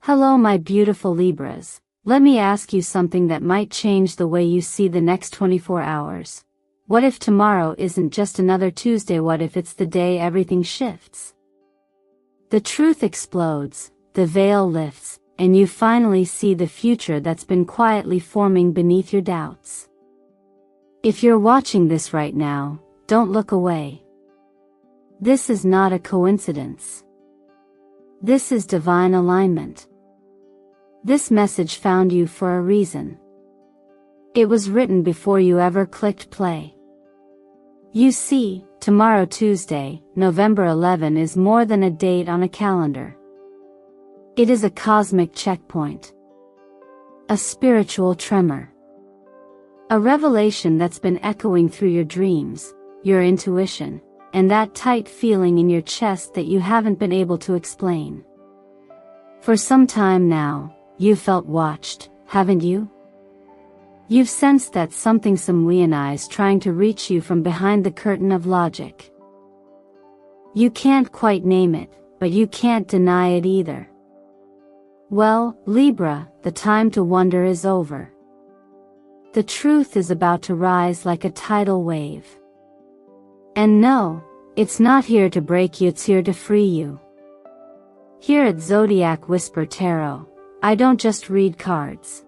Hello my beautiful Libras. Let me ask you something that might change the way you see the next 24 hours. What if tomorrow isn't just another Tuesday? What if it's the day everything shifts? The truth explodes, the veil lifts, and you finally see the future that's been quietly forming beneath your doubts. If you're watching this right now, don't look away. This is not a coincidence. This is divine alignment. This message found you for a reason. It was written before you ever clicked play. You see, tomorrow Tuesday, November 11 is more than a date on a calendar. It is a cosmic checkpoint. A spiritual tremor. A revelation that's been echoing through your dreams, your intuition, and that tight feeling in your chest that you haven't been able to explain. For some time now, you've felt watched, haven't you? You've sensed that something is trying to reach you from behind the curtain of logic. You can't quite name it, but you can't deny it either. Well, Libra, the time to wonder is over. The truth is about to rise like a tidal wave. And no, it's not here to break you, it's here to free you. Here at Zodiac Whisper Tarot, I don't just read cards.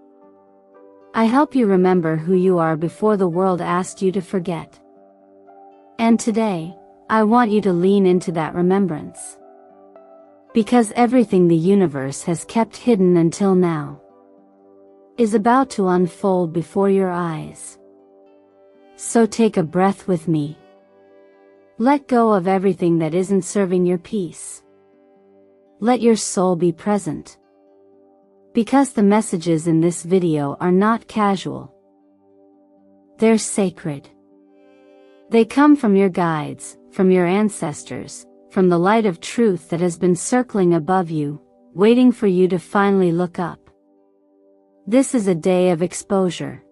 I help you remember who you are before the world asked you to forget. And today, I want you to lean into that remembrance. Because everything the universe has kept hidden until now is about to unfold before your eyes. So take a breath with me. Let go of everything that isn't serving your peace. Let your soul be present. Because the messages in this video are not casual. They're sacred. They come from your guides, from your ancestors, from the light of truth that has been circling above you, waiting for you to finally look up. This is a day of exposure.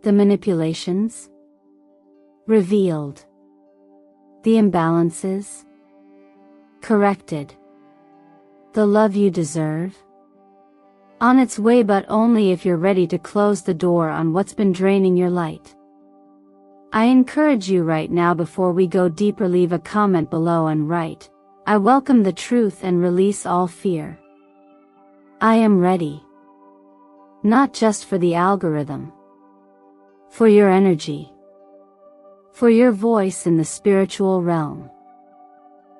The manipulations revealed. The imbalances corrected. The love you deserve on its way, but only if you're ready to close the door on what's been draining your light. I encourage you right now, before we go deeper, leave a comment below and write, "I welcome the truth and release all fear. I am ready." Not just for the algorithm. For your energy. For your voice in the spiritual realm.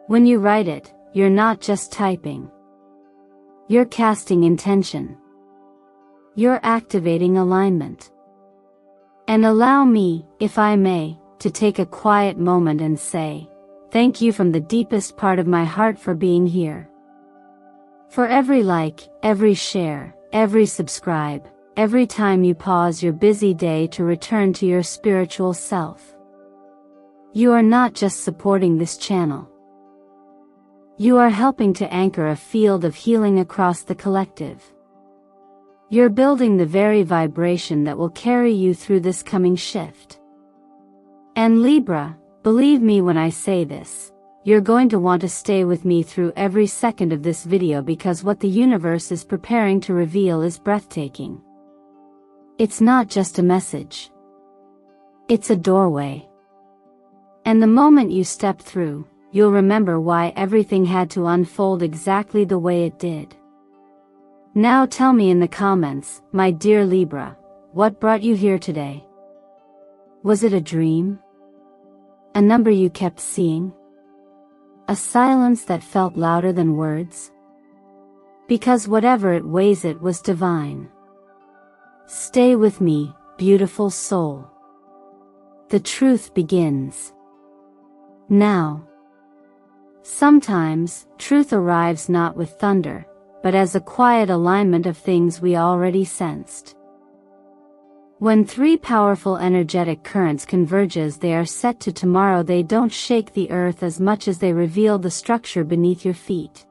When you write it, you're not just typing. You're casting intention. You're activating alignment. And allow me, if I may, to take a quiet moment and say, thank you from the deepest part of my heart for being here. For every like, every share, every subscribe, every time you pause your busy day to return to your spiritual self. You are not just supporting this channel. You are helping to anchor a field of healing across the collective. You're building the very vibration that will carry you through this coming shift. And Libra, believe me when I say this, you're going to want to stay with me through every second of this video, because what the universe is preparing to reveal is breathtaking. It's not just a message. It's a doorway. And the moment you step through, you'll remember why everything had to unfold exactly the way it did. Now tell me in the comments, my dear Libra, what brought you here today? Was it a dream? A number you kept seeing? A silence that felt louder than words? Because whatever it weighs, it was divine. Stay with me, beautiful soul. The truth begins now. Sometimes, truth arrives not with thunder, but as a quiet alignment of things we already sensed. When three powerful energetic currents converge as they are set to tomorrow, they don't shake the earth as much as they reveal the structure beneath your feet.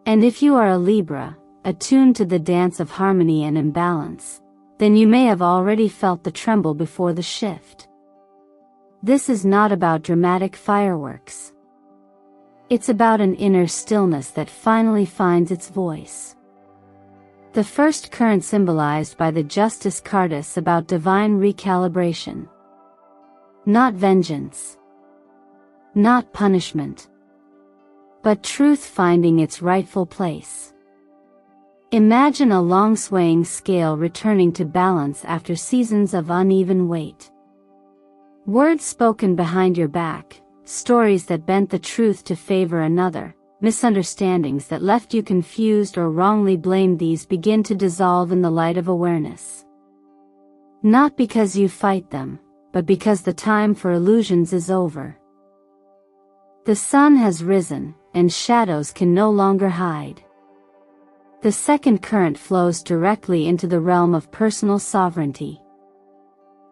And if you are a Libra, attuned to the dance of harmony and imbalance, then you may have already felt the tremble before the shift. This is not about dramatic fireworks. It's about an inner stillness that finally finds its voice. The first current symbolized by the Justice card is about divine recalibration. Not vengeance. Not punishment. But truth finding its rightful place. Imagine a long swaying scale returning to balance after seasons of uneven weight. Words spoken behind your back, stories that bent the truth to favor another, misunderstandings that left you confused or wrongly blamed, these begin to dissolve in the light of awareness. Not because you fight them, but because the time for illusions is over. The sun has risen, and shadows can no longer hide. The second current flows directly into the realm of personal sovereignty.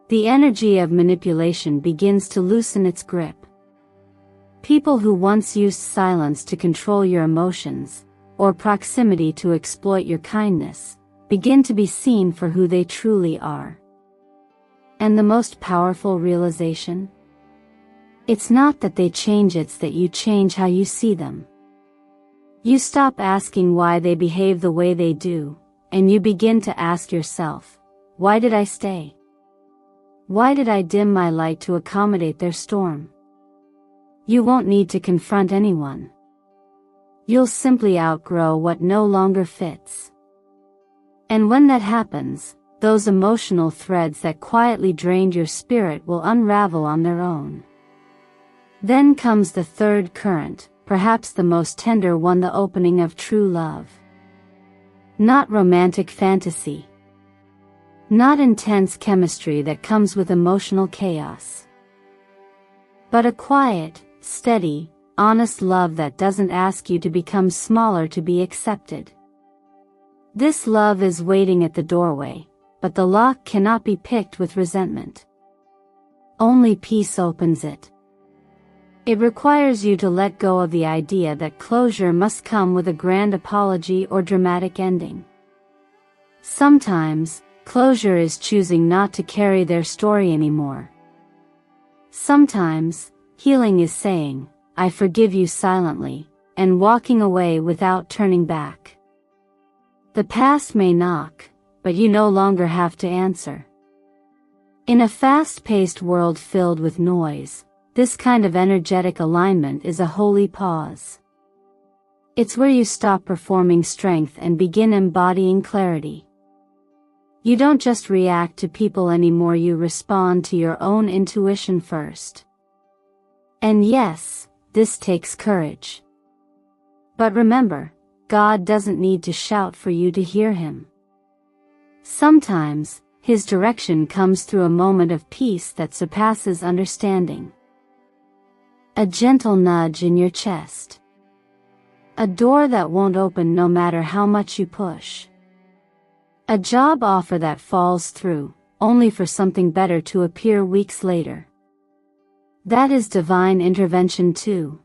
The energy of manipulation begins to loosen its grip. People who once used silence to control your emotions, or proximity to exploit your kindness, begin to be seen for who they truly are. And the most powerful realization? It's not that they change, it's that you change how you see them. You stop asking why they behave the way they do, and you begin to ask yourself, why did I stay? Why did I dim my light to accommodate their storm? You won't need to confront anyone. You'll simply outgrow what no longer fits. And when that happens, those emotional threads that quietly drained your spirit will unravel on their own. Then comes the third current, perhaps the most tender one, the opening of true love. Not romantic fantasy. Not intense chemistry that comes with emotional chaos. But a quiet, steady, honest love that doesn't ask you to become smaller to be accepted. This love is waiting at the doorway, but the lock cannot be picked with resentment. Only peace opens it. It requires you to let go of the idea that closure must come with a grand apology or dramatic ending. Sometimes, closure is choosing not to carry their story anymore. Sometimes, healing is saying, I forgive you silently, and walking away without turning back. The past may knock, but you no longer have to answer. In a fast-paced world filled with noise, this kind of energetic alignment is a holy pause. It's where you stop performing strength and begin embodying clarity. You don't just react to people anymore, you respond to your own intuition first. And yes, this takes courage. But remember, God doesn't need to shout for you to hear Him. Sometimes, His direction comes through a moment of peace that surpasses understanding. A gentle nudge in your chest. A door that won't open no matter how much you push. A job offer that falls through, only for something better to appear weeks later. That is divine intervention too.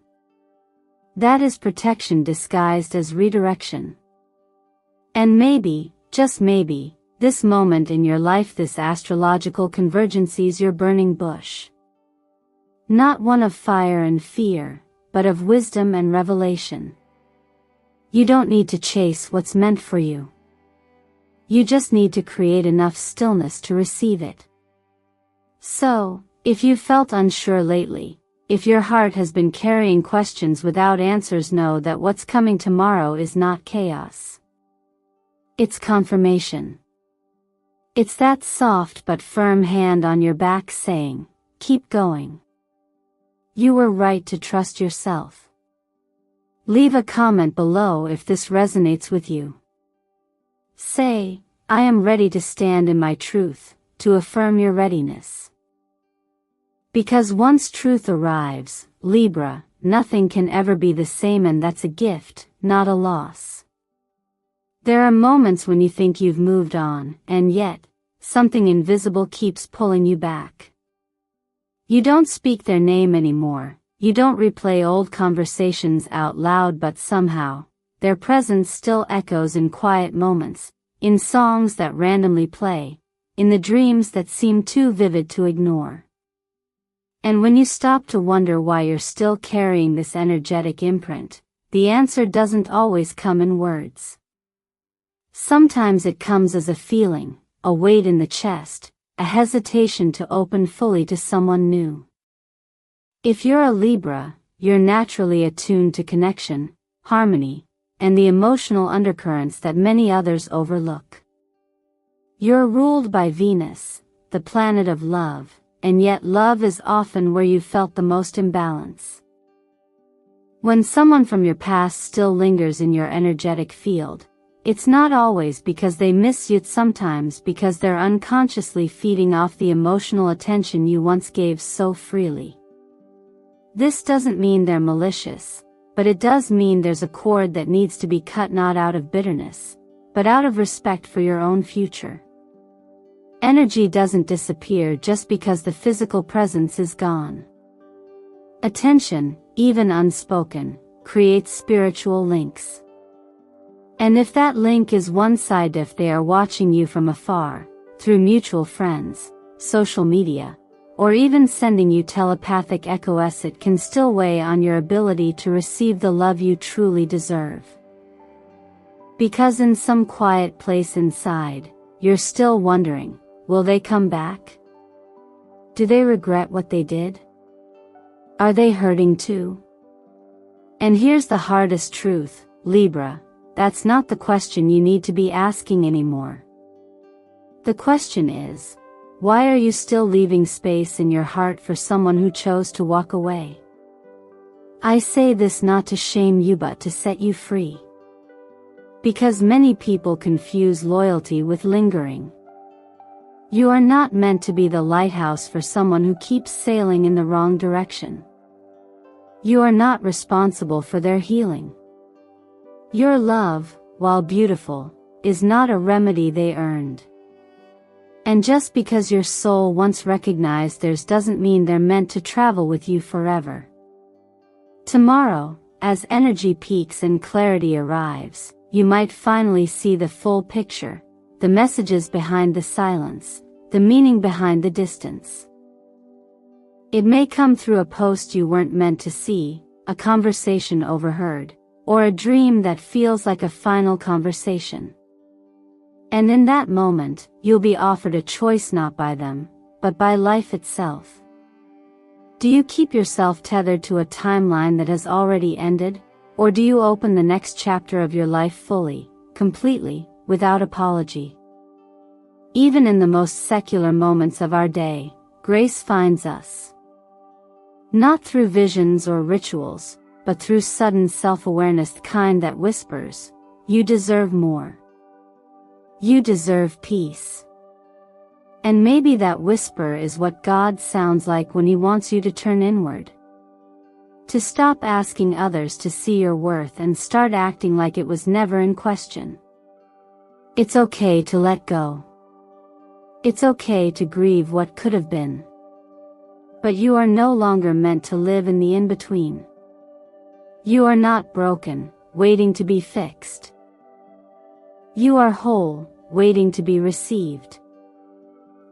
That is protection disguised as redirection. And maybe, just maybe, this moment in your life, this astrological convergency's your burning bush. Not one of fire and fear, but of wisdom and revelation. You don't need to chase what's meant for you. You just need to create enough stillness to receive it. So, if you've felt unsure lately, if your heart has been carrying questions without answers, know that what's coming tomorrow is not chaos. It's confirmation. It's that soft but firm hand on your back saying, keep going. You were right to trust yourself. Leave a comment below if this resonates with you. Say, I am ready to stand in my truth, to affirm your readiness. Because once truth arrives, Libra, nothing can ever be the same, and that's a gift, not a loss. There are moments when you think you've moved on, and yet, something invisible keeps pulling you back. You don't speak their name anymore, you don't replay old conversations out loud, but somehow, their presence still echoes in quiet moments, in songs that randomly play, in the dreams that seem too vivid to ignore. And when you stop to wonder why you're still carrying this energetic imprint, the answer doesn't always come in words. Sometimes it comes as a feeling, a weight in the chest, a hesitation to open fully to someone new. If you're a Libra, you're naturally attuned to connection, harmony, and the emotional undercurrents that many others overlook. You're ruled by Venus, the planet of love, and yet love is often where you felt the most imbalance. When someone from your past still lingers in your energetic field, it's not always because they miss you, it's sometimes because they're unconsciously feeding off the emotional attention you once gave so freely. This doesn't mean they're malicious, but it does mean there's a cord that needs to be cut, not out of bitterness, but out of respect for your own future. Energy doesn't disappear just because the physical presence is gone. Attention, even unspoken, creates spiritual links. And if that link is one-sided, if they are watching you from afar, through mutual friends, social media, or even sending you telepathic SOS, it can still weigh on your ability to receive the love you truly deserve. Because in some quiet place inside, you're still wondering, will they come back? Do they regret what they did? Are they hurting too? And here's the hardest truth, Libra, that's not the question you need to be asking anymore. The question is, why are you still leaving space in your heart for someone who chose to walk away? I say this not to shame you but to set you free. Because many people confuse loyalty with lingering. You are not meant to be the lighthouse for someone who keeps sailing in the wrong direction. You are not responsible for their healing. Your love, while beautiful, is not a remedy they earned. And just because your soul once recognized theirs doesn't mean they're meant to travel with you forever. Tomorrow, as energy peaks and clarity arrives, you might finally see the full picture, the messages behind the silence, the meaning behind the distance. It may come through a post you weren't meant to see, a conversation overheard, or a dream that feels like a final conversation. And in that moment, you'll be offered a choice not by them, but by life itself. Do you keep yourself tethered to a timeline that has already ended, or do you open the next chapter of your life fully, completely, without apology? Even in the most secular moments of our day, grace finds us. Not through visions or rituals, but through sudden self-awareness, the kind that whispers, you deserve more. You deserve peace. And maybe that whisper is what God sounds like when He wants you to turn inward. To stop asking others to see your worth and start acting like it was never in question. It's okay to let go. It's okay to grieve what could have been. But you are no longer meant to live in the in-between. You are not broken, waiting to be fixed. You are whole, waiting to be received.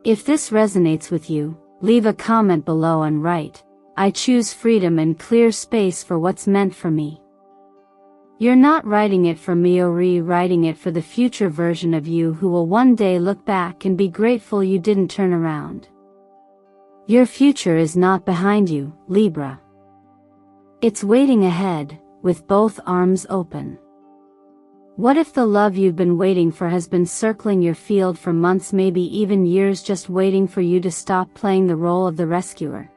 If this resonates with you, leave a comment below and write, I choose freedom and clear space for what's meant for me. You're not writing it for me or rewriting it for the future version of you who will one day look back and be grateful you didn't turn around. Your future is not behind you, Libra. It's waiting ahead, with both arms open. What if the love you've been waiting for has been circling your field for months, maybe even years, just waiting for you to stop playing the role of the rescuer?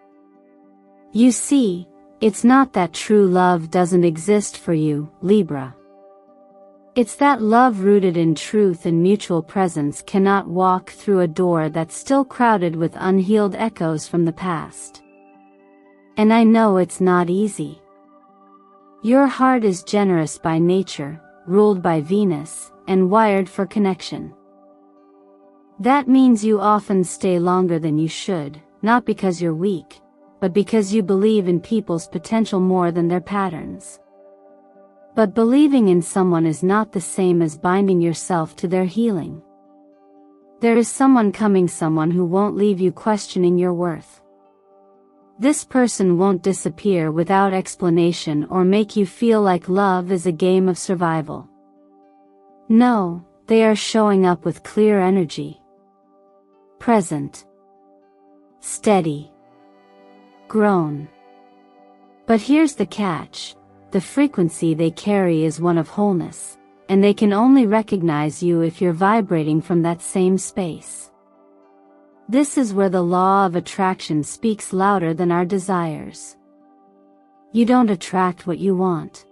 You see, it's not that true love doesn't exist for you, Libra. It's that love rooted in truth and mutual presence cannot walk through a door that's still crowded with unhealed echoes from the past. And I know it's not easy. Your heart is generous by nature, ruled by Venus, and wired for connection. That means you often stay longer than you should, not because you're weak, but because you believe in people's potential more than their patterns. But believing in someone is not the same as binding yourself to their healing. There is someone coming, someone who won't leave you questioning your worth. This person won't disappear without explanation or make you feel like love is a game of survival. No, they are showing up with clear energy. Present. Steady. Grown. But here's the catch. The frequency they carry is one of wholeness, and they can only recognize you if you're vibrating from that same space. This is where the law of attraction speaks louder than our desires. You don't attract what you want.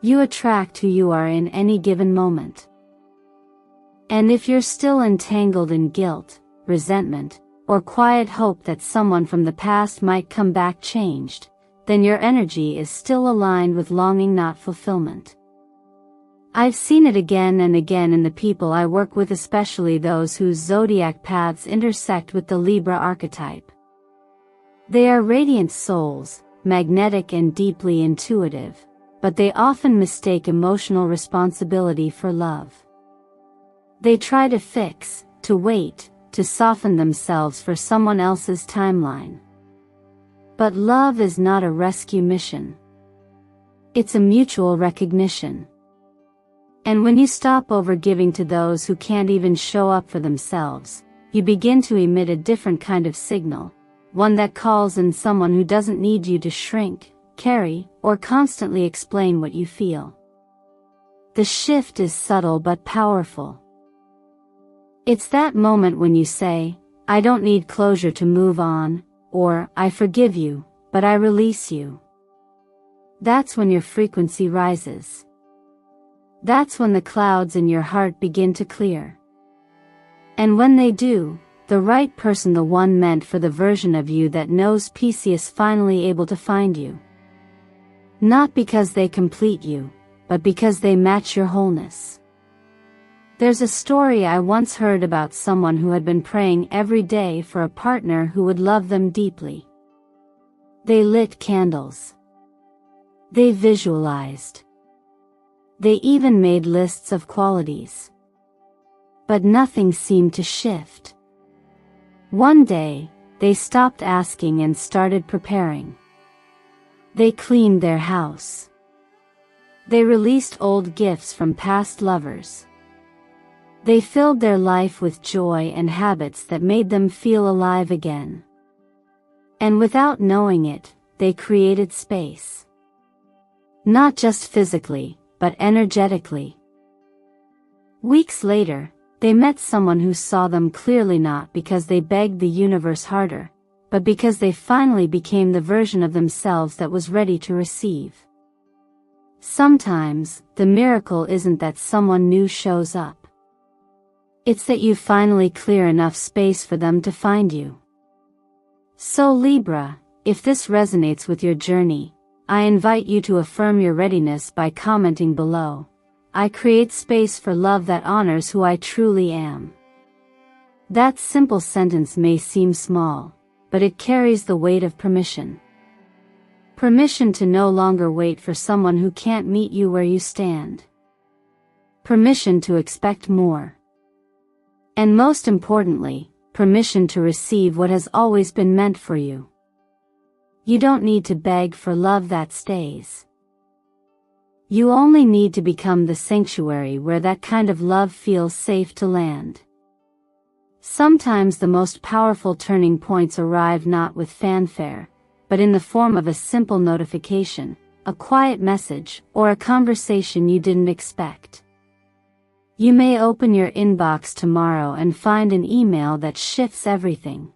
You attract who you are in any given moment. And if you're still entangled in guilt, resentment, or quiet hope that someone from the past might come back changed, then your energy is still aligned with longing, not fulfillment. I've seen it again and again in the people I work with, especially those whose zodiac paths intersect with the Libra archetype. They are radiant souls, magnetic and deeply intuitive, but they often mistake emotional responsibility for love. They try to fix, to wait, to soften themselves for someone else's timeline. But love is not a rescue mission. It's a mutual recognition. And when you stop overgiving to those who can't even show up for themselves, you begin to emit a different kind of signal, one that calls in someone who doesn't need you to shrink, carry, or constantly explain what you feel. The shift is subtle but powerful. It's that moment when you say, "I don't need closure to move on," or "I forgive you, but I release you." That's when your frequency rises. That's when the clouds in your heart begin to clear. And when they do, the right person, the one meant for the version of you that knows peace, is finally able to find you. Not because they complete you, but because they match your wholeness. There's a story I once heard about someone who had been praying every day for a partner who would love them deeply. They lit candles. They visualized. They even made lists of qualities. But nothing seemed to shift. One day, they stopped asking and started preparing. They cleaned their house. They released old gifts from past lovers. They filled their life with joy and habits that made them feel alive again. And without knowing it, they created space. Not just physically, but energetically. Weeks later, they met someone who saw them clearly, not because they begged the universe harder, but because they finally became the version of themselves that was ready to receive. Sometimes, the miracle isn't that someone new shows up. It's that you finally clear enough space for them to find you. So Libra, if this resonates with your journey, I invite you to affirm your readiness by commenting below. I create space for love that honors who I truly am. That simple sentence may seem small, but it carries the weight of permission. Permission to no longer wait for someone who can't meet you where you stand. Permission to expect more. And most importantly, permission to receive what has always been meant for you. You don't need to beg for love that stays. You only need to become the sanctuary where that kind of love feels safe to land. Sometimes the most powerful turning points arrive not with fanfare, but in the form of a simple notification, a quiet message, or a conversation you didn't expect. You may open your inbox tomorrow and find an email that shifts everything.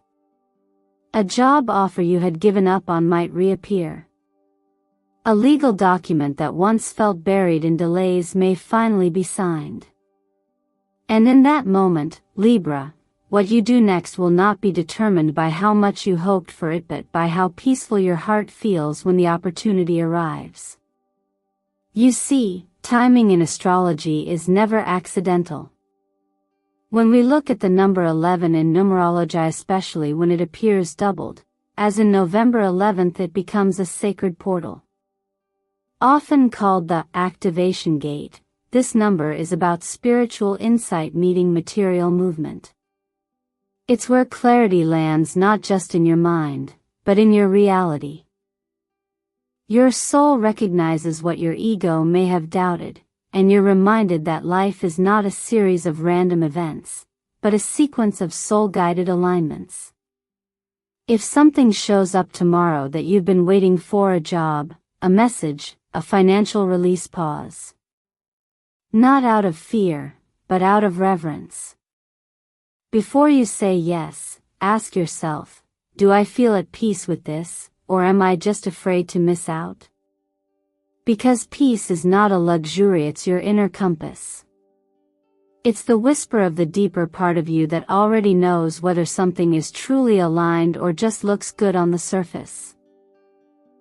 A job offer you had given up on might reappear. A legal document that once felt buried in delays may finally be signed. And in that moment, Libra, what you do next will not be determined by how much you hoped for it, but by how peaceful your heart feels when the opportunity arrives. You see, timing in astrology is never accidental. When we look at the number 11 in numerology, especially when it appears doubled, as in November 11th, it becomes a sacred portal. Often called the activation gate, this number is about spiritual insight meeting material movement. It's where clarity lands, not just in your mind, but in your reality. Your soul recognizes what your ego may have doubted, and you're reminded that life is not a series of random events, but a sequence of soul-guided alignments. If something shows up tomorrow that you've been waiting for, a job, a message, a financial release, pause. Not out of fear, but out of reverence. Before you say yes, ask yourself, do I feel at peace with this, or am I just afraid to miss out? Because peace is not a luxury, it's your inner compass. It's the whisper of the deeper part of you that already knows whether something is truly aligned or just looks good on the surface.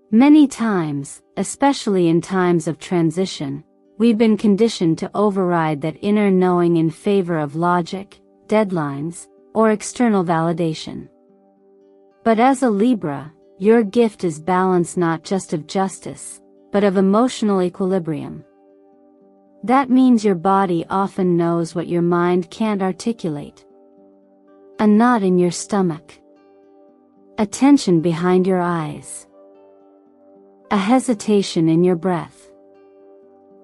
Many times, especially in times of transition, we've been conditioned to override that inner knowing in favor of logic, deadlines, or external validation. But as a Libra, your gift is balance, not just of justice, but of emotional equilibrium. That means your body often knows what your mind can't articulate. A knot in your stomach. A tension behind your eyes. A hesitation in your breath.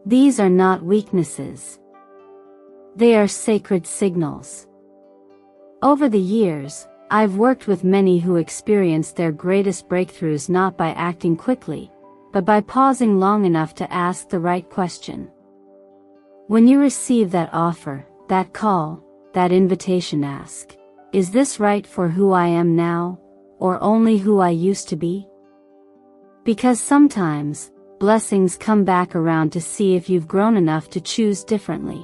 These are not weaknesses. They are sacred signals. Over the years, I've worked with many who experienced their greatest breakthroughs not by acting quickly, but by pausing long enough to ask the right question. When you receive that offer, that call, that invitation, ask, is this right for who I am now, or only who I used to be? Because sometimes, blessings come back around to see if you've grown enough to choose differently.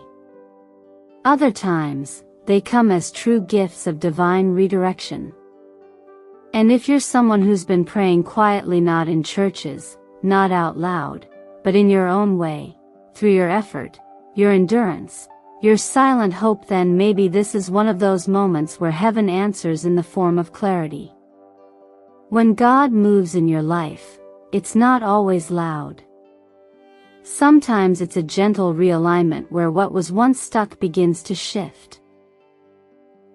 Other times, they come as true gifts of divine redirection. And if you're someone who's been praying quietly, not in churches, not out loud, but in your own way, through your effort, your endurance, your silent hope, then maybe this is one of those moments where heaven answers in the form of clarity. When God moves in your life, it's not always loud. Sometimes it's a gentle realignment where what was once stuck begins to shift.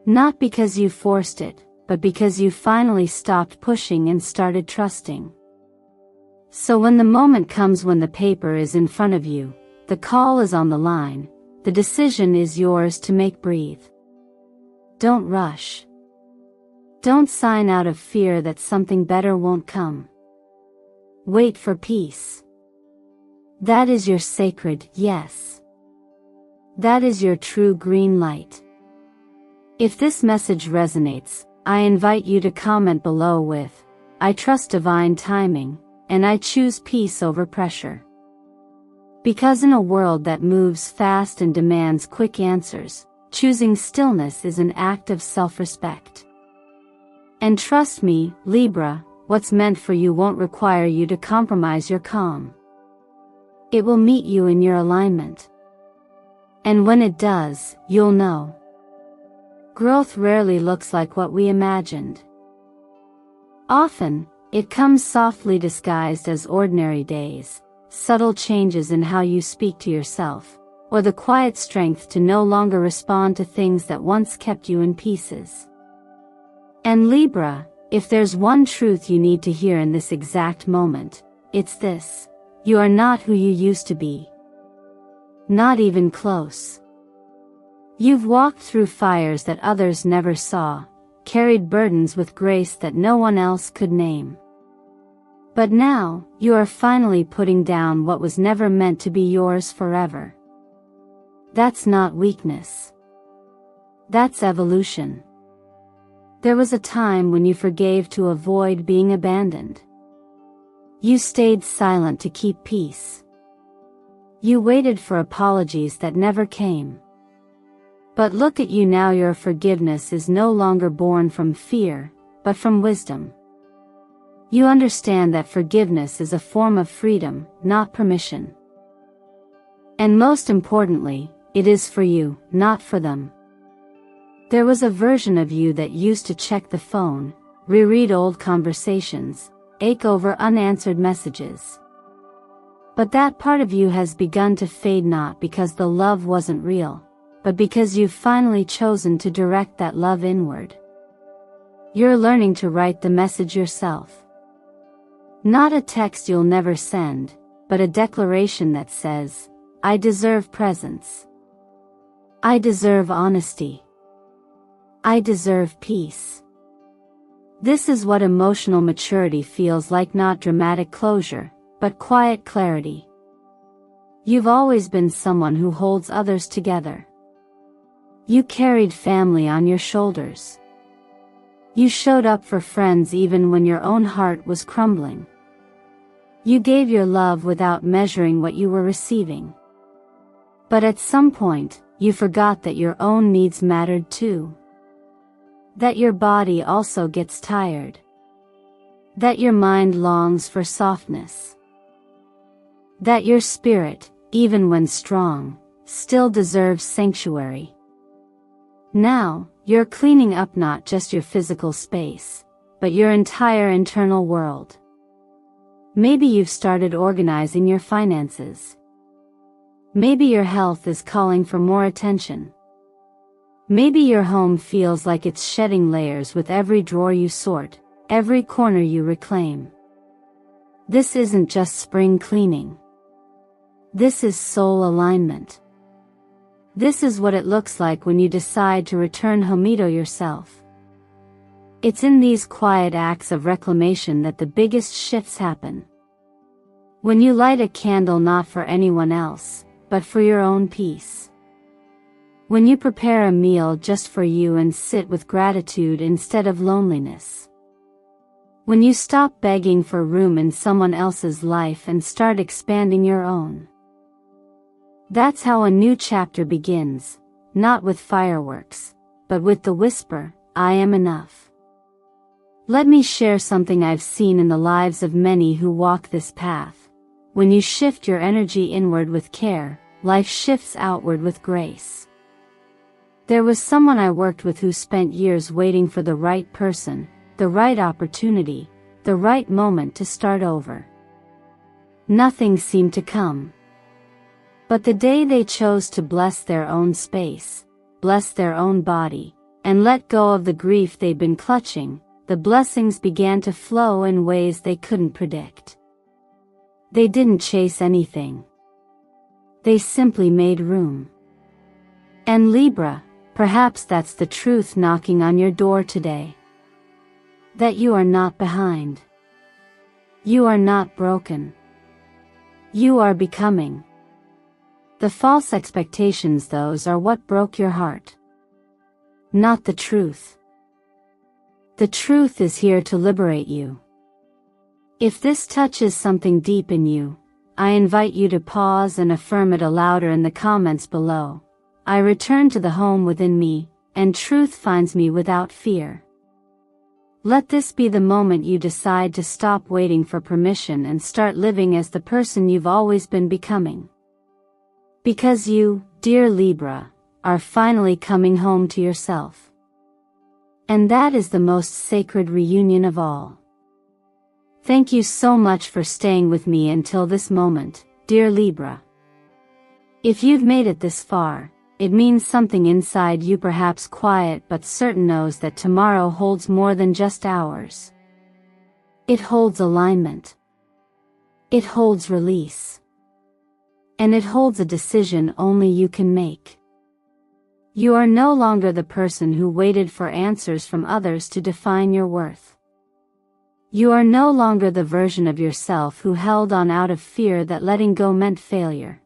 Not because you forced it, but because you finally stopped pushing and started trusting. So when the moment comes, when the paper is in front of you, the call is on the line, the decision is yours to make. Breathe. Don't rush. Don't sign out of fear that something better won't come. Wait for peace. That is your sacred yes. That is your true green light. If this message resonates, I invite you to comment below with, I trust divine timing, and I choose peace over pressure. Because in a world that moves fast and demands quick answers, choosing stillness is an act of self-respect. And trust me, Libra, what's meant for you won't require you to compromise your calm. It will meet you in your alignment. And when it does, you'll know. Growth rarely looks like what we imagined. Often, it comes softly disguised as ordinary days, subtle changes in how you speak to yourself, or the quiet strength to no longer respond to things that once kept you in pieces. And Libra, if there's one truth you need to hear in this exact moment, it's this: you are not who you used to be. Not even close. You've walked through fires that others never saw, carried burdens with grace that no one else could name. But now, you are finally putting down what was never meant to be yours forever. That's not weakness. That's evolution. There was a time when you forgave to avoid being abandoned. You stayed silent to keep peace. You waited for apologies that never came. But look at you now, your forgiveness is no longer born from fear, but from wisdom. You understand that forgiveness is a form of freedom, not permission. And most importantly, it is for you, not for them. There was a version of you that used to check the phone, reread old conversations, ache over unanswered messages. But that part of you has begun to fade, not because the love wasn't real, but because you've finally chosen to direct that love inward. You're learning to write the message yourself. Not a text you'll never send, but a declaration that says, I deserve presence. I deserve honesty. I deserve peace. This is what emotional maturity feels like, not dramatic closure, but quiet clarity. You've always been someone who holds others together. You carried family on your shoulders. You showed up for friends even when your own heart was crumbling. You gave your love without measuring what you were receiving. But at some point, you forgot that your own needs mattered too. That your body also gets tired. That your mind longs for softness. That your spirit, even when strong, still deserves sanctuary. Now, you're cleaning up not just your physical space, but your entire internal world. Maybe you've started organizing your finances. Maybe your health is calling for more attention. Maybe your home feels like it's shedding layers with every drawer you sort, every corner you reclaim. This isn't just spring cleaning. This is soul alignment. This is what it looks like when you decide to return homito yourself. It's in these quiet acts of reclamation that the biggest shifts happen. When you light a candle not for anyone else, but for your own peace. When you prepare a meal just for you and sit with gratitude instead of loneliness. When you stop begging for room in someone else's life and start expanding your own. That's how a new chapter begins, not with fireworks, but with the whisper, I am enough. Let me share something I've seen in the lives of many who walk this path. When you shift your energy inward with care, life shifts outward with grace. There was someone I worked with who spent years waiting for the right person, the right opportunity, the right moment to start over. Nothing seemed to come. But the day they chose to bless their own space, bless their own body, and let go of the grief they'd been clutching, the blessings began to flow in ways they couldn't predict. They didn't chase anything. They simply made room. And Libra, perhaps that's the truth knocking on your door today. That you are not behind. You are not broken. You are becoming. The false expectations, those are what broke your heart. Not the truth. The truth is here to liberate you. If this touches something deep in you, I invite you to pause and affirm it louder in the comments below. I return to the home within me, and truth finds me without fear. Let this be the moment you decide to stop waiting for permission and start living as the person you've always been becoming. Because you, dear Libra, are finally coming home to yourself. And that is the most sacred reunion of all. Thank you so much for staying with me until this moment, dear Libra. If you've made it this far, it means something inside you, perhaps quiet but certain, knows that tomorrow holds more than just hours. It holds alignment. It holds release. And it holds a decision only you can make. You are no longer the person who waited for answers from others to define your worth. You are no longer the version of yourself who held on out of fear that letting go meant failure.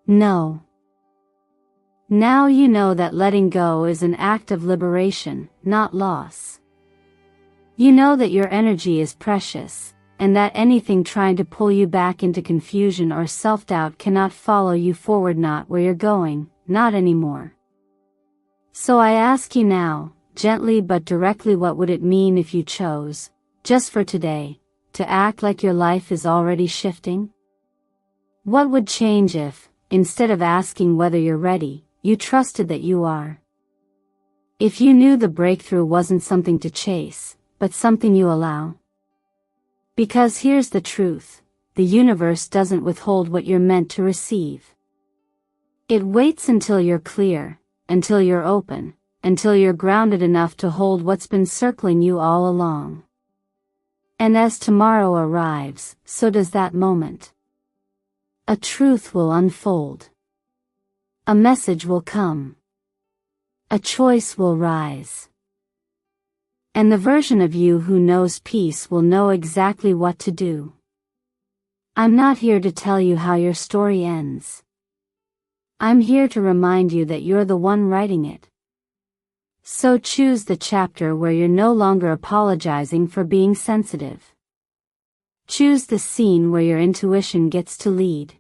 No. Now you know that letting go is an act of liberation, not loss. You know that your energy is precious, and that anything trying to pull you back into confusion or self-doubt cannot follow you forward, not where you're going, not anymore. So I ask you now, gently but directly, what would it mean if you chose, just for today, to act like your life is already shifting? What would change if, instead of asking whether you're ready, you trusted that you are? If you knew the breakthrough wasn't something to chase, but something you allow? Because here's the truth, the universe doesn't withhold what you're meant to receive. It waits until you're clear, until you're open, until you're grounded enough to hold what's been circling you all along. And as tomorrow arrives, so does that moment. A truth will unfold. A message will come. A choice will rise. And the version of you who knows peace will know exactly what to do. I'm not here to tell you how your story ends. I'm here to remind you that you're the one writing it. So choose the chapter where you're no longer apologizing for being sensitive. Choose the scene where your intuition gets to lead.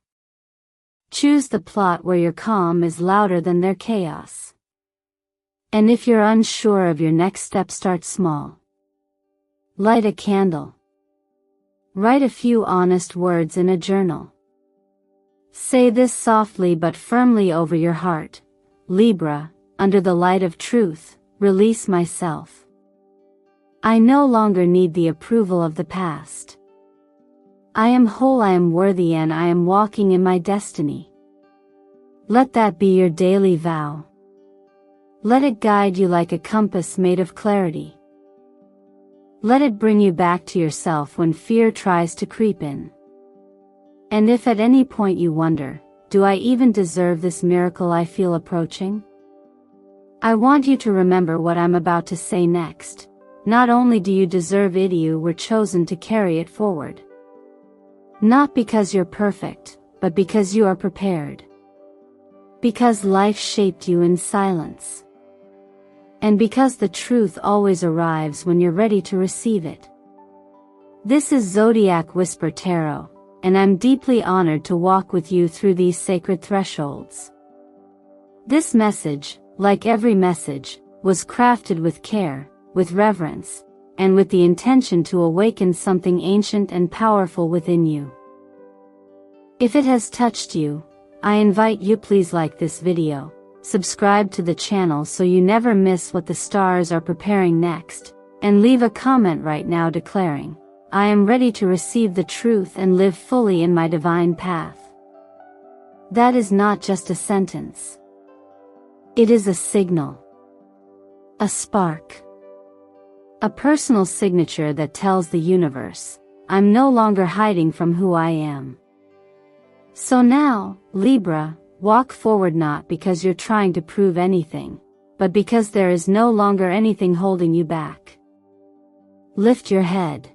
Choose the plot where your calm is louder than their chaos. And if you're unsure of your next step, start small. Light a candle. Write a few honest words in a journal. Say this softly but firmly over your heart: Libra, under the light of truth, release myself. I no longer need the approval of the past. I am whole, I am worthy, and I am walking in my destiny. Let that be your daily vow. Let it guide you like a compass made of clarity. Let it bring you back to yourself when fear tries to creep in. And if at any point you wonder, do I even deserve this miracle I feel approaching? I want you to remember what I'm about to say next. Not only do you deserve it, you were chosen to carry it forward. Not because you're perfect, but because you are prepared. Because life shaped you in silence. And because the truth always arrives when you're ready to receive it. This is Zodiac Whisper Tarot, and I'm deeply honored to walk with you through these sacred thresholds. This message, like every message, was crafted with care, with reverence, and with the intention to awaken something ancient and powerful within you. If it has touched you, I invite you, please like this video, subscribe to the channel so you never miss what the stars are preparing next, and leave a comment right now declaring, I am ready to receive the truth and live fully in my divine path. That is not just a sentence. It is a signal. A spark. A personal signature that tells the universe, I'm no longer hiding from who I am. So now, Libra, walk forward not because you're trying to prove anything, but because there is no longer anything holding you back. Lift your head.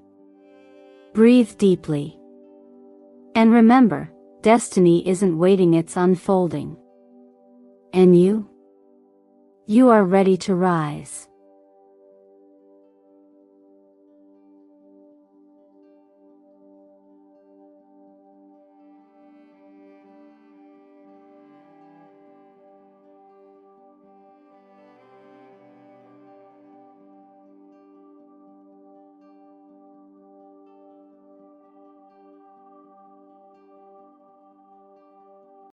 Breathe deeply. And remember, destiny isn't waiting, it's unfolding. And you? You are ready to rise.